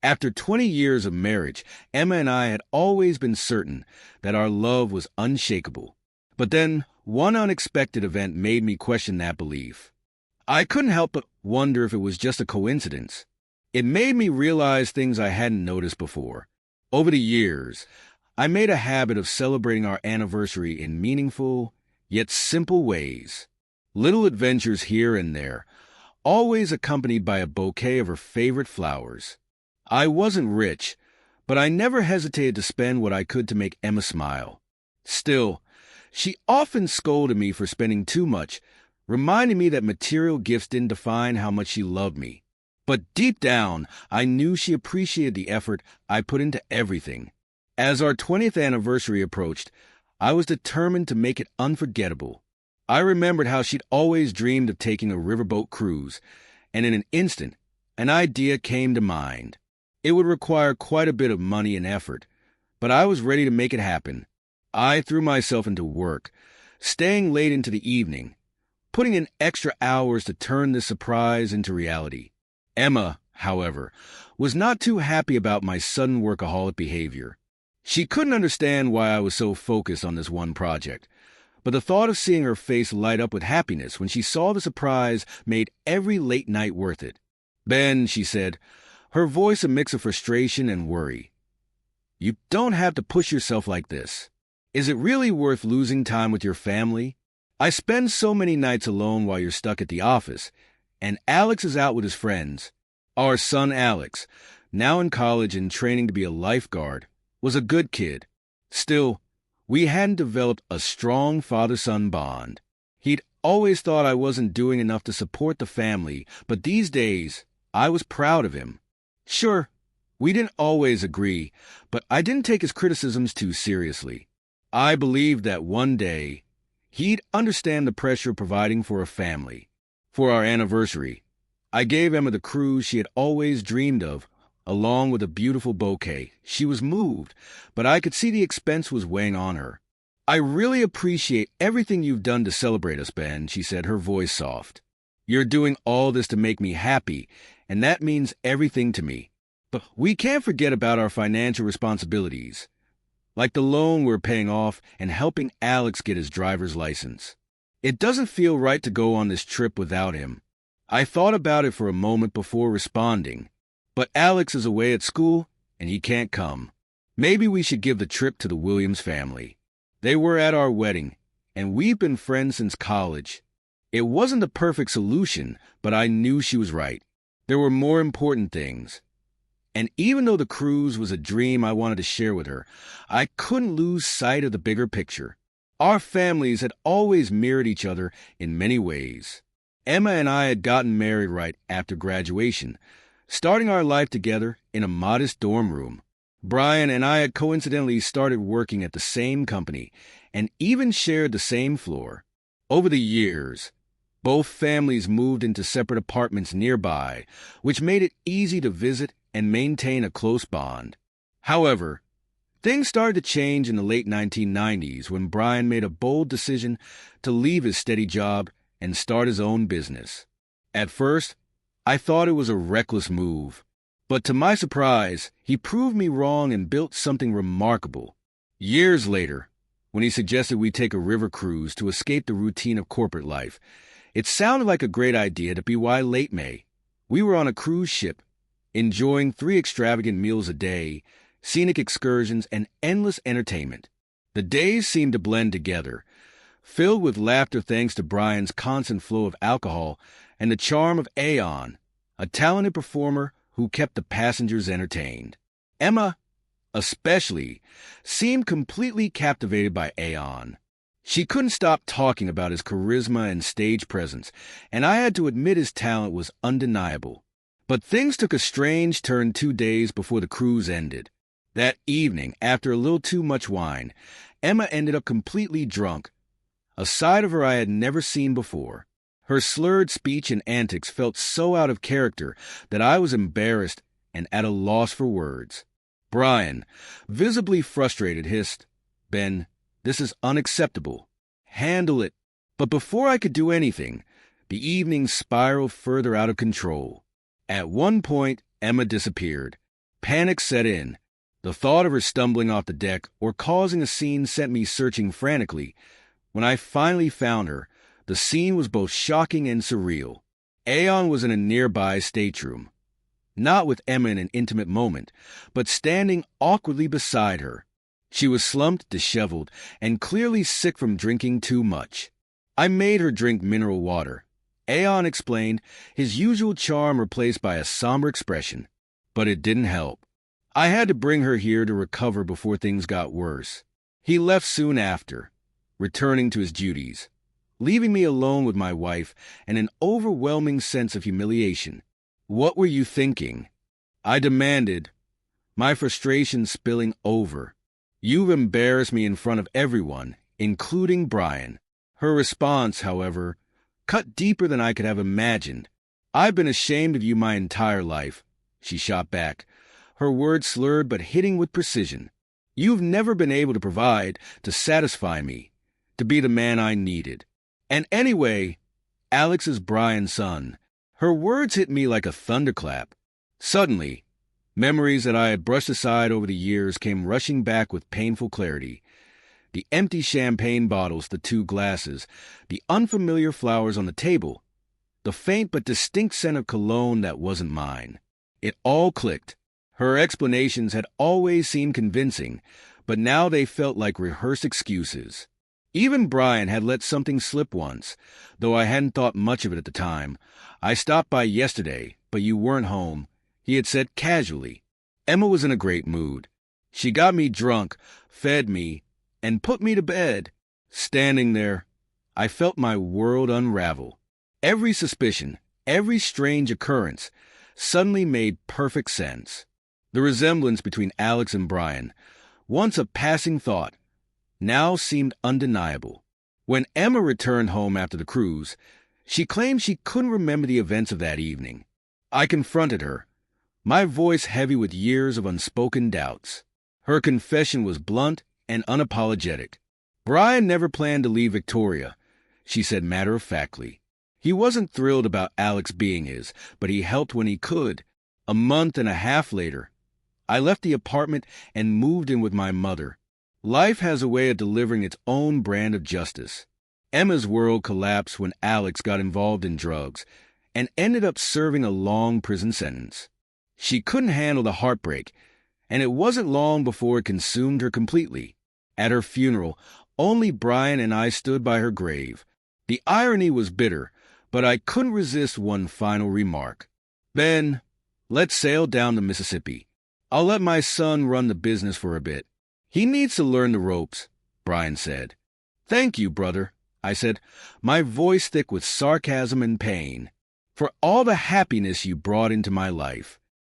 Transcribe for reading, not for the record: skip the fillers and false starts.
After 20 years of marriage, Emma and I had always been certain that our love was unshakable. But then, one unexpected event made me question that belief. I couldn't help but wonder if it was just a coincidence. It made me realize things I hadn't noticed before. Over the years, I made a habit of celebrating our anniversary in meaningful, yet simple ways. Little adventures here and there, always accompanied by a bouquet of her favorite flowers. I wasn't rich, but I never hesitated to spend what I could to make Emma smile. Still, she often scolded me for spending too much, reminding me that material gifts didn't define how much she loved me. But deep down, I knew she appreciated the effort I put into everything. As our 20th anniversary approached, I was determined to make it unforgettable. I remembered how she'd always dreamed of taking a riverboat cruise, and in an instant, an idea came to mind. It would require quite a bit of money and effort, but I was ready to make it happen. I threw myself into work, staying late into the evening, putting in extra hours to turn this surprise into reality. Emma, however, was not too happy about my sudden workaholic behavior. She couldn't understand why I was so focused on this one project, but the thought of seeing her face light up with happiness when she saw the surprise made every late night worth it. "Ben," she said, her voice a mix of frustration and worry, "you don't have to push yourself like this. Is it really worth losing time with your family? I spend so many nights alone while you're stuck at the office, and Alex is out with his friends. Our son Alex, now in college and training to be a lifeguard, was a good kid. Still, we hadn't developed a strong father-son bond. He'd always thought I wasn't doing enough to support the family, but these days, I was proud of him. Sure, we didn't always agree, but I didn't take his criticisms too seriously. I believed that one day, he'd understand the pressure of providing for a family. For our anniversary, I gave Emma the cruise she had always dreamed of, along with a beautiful bouquet. She was moved, but I could see the expense was weighing on her. "I really appreciate everything you've done to celebrate us, Ben," she said, her voice soft. "You're doing all this to make me happy, and that means everything to me. But we can't forget about our financial responsibilities, like the loan we're paying off and helping Alex get his driver's license. It doesn't feel right to go on this trip without him." I thought about it for a moment before responding. "But Alex is away at school, and he can't come. Maybe we should give the trip to the Williams family. They were at our wedding, and we've been friends since college." It wasn't the perfect solution, but I knew she was right. There were more important things. And even though the cruise was a dream I wanted to share with her, I couldn't lose sight of the bigger picture. Our families had always mirrored each other in many ways. Emma and I had gotten married right after graduation, starting our life together in a modest dorm room. Brian and I had coincidentally started working at the same company and even shared the same floor. Over the years, both families moved into separate apartments nearby, which made it easy to visit and maintain a close bond. However, things started to change in the late 1990s when Brian made a bold decision to leave his steady job and start his own business. At first, I thought it was a reckless move, but to my surprise, he proved me wrong and built something remarkable. Years later, when he suggested we take a river cruise to escape the routine of corporate life, it sounded like a great idea to be why late May. We were on a cruise ship, enjoying 3 extravagant meals a day, scenic excursions, and endless entertainment. The days seemed to blend together, filled with laughter thanks to Brian's constant flow of alcohol and the charm of Aeon, a talented performer who kept the passengers entertained. Emma, especially, seemed completely captivated by Aeon. She couldn't stop talking about his charisma and stage presence, and I had to admit his talent was undeniable. But things took a strange turn 2 days before the cruise ended. That evening, after a little too much wine, Emma ended up completely drunk, a side of her I had never seen before. Her slurred speech and antics felt so out of character that I was embarrassed and at a loss for words. Brian, visibly frustrated, hissed, "Ben, this is unacceptable. Handle it." But before I could do anything, the evening spiraled further out of control. At one point, Emma disappeared. Panic set in. The thought of her stumbling off the deck or causing a scene sent me searching frantically. When I finally found her, the scene was both shocking and surreal. Aeon was in a nearby stateroom, not with Emma in an intimate moment, but standing awkwardly beside her. She was slumped, disheveled, and clearly sick from drinking too much. I made her drink mineral water. Aeon explained, his usual charm replaced by a somber expression. But it didn't help. I had to bring her here to recover before things got worse. He left soon after, returning to his duties, leaving me alone with my wife and an overwhelming sense of humiliation. "What were you thinking?" I demanded, my frustration spilling over. "You've embarrassed me in front of everyone, including Brian." Her response, however, cut deeper than I could have imagined. "I've been ashamed of you my entire life," she shot back, her words slurred but hitting with precision. "You've never been able to provide, to satisfy me, to be the man I needed. And anyway, Alex is Brian's son." Her words hit me like a thunderclap. Suddenly, memories that I had brushed aside over the years came rushing back with painful clarity. The empty champagne bottles, the 2 glasses, the unfamiliar flowers on the table, the faint but distinct scent of cologne that wasn't mine. It all clicked. Her explanations had always seemed convincing, but now they felt like rehearsed excuses. Even Brian had let something slip once, though I hadn't thought much of it at the time. "I stopped by yesterday, but you weren't home," he had said casually. Emma was in a great mood. She got me drunk, fed me, and put me to bed. Standing there, I felt my world unravel. Every suspicion, every strange occurrence, suddenly made perfect sense. The resemblance between Alex and Brian, once a passing thought, now seemed undeniable. When Emma returned home after the cruise, she claimed she couldn't remember the events of that evening. I confronted her, my voice heavy with years of unspoken doubts. Her confession was blunt and unapologetic. "Brian never planned to leave Victoria," she said matter-of-factly. "He wasn't thrilled about Alex being his, but he helped when he could. A month and a half later, I left the apartment and moved in with my mother. Life has a way of delivering its own brand of justice." Emma's world collapsed when Alex got involved in drugs and ended up serving a long prison sentence. She couldn't handle the heartbreak, and it wasn't long before it consumed her completely. At her funeral, only Brian and I stood by her grave. The irony was bitter, but I couldn't resist one final remark. "Ben, let's sail down the Mississippi. I'll let my son run the business for a bit. He needs to learn the ropes," Brian said. "Thank you, brother," I said, my voice thick with sarcasm and pain, "for all the happiness you brought into my life."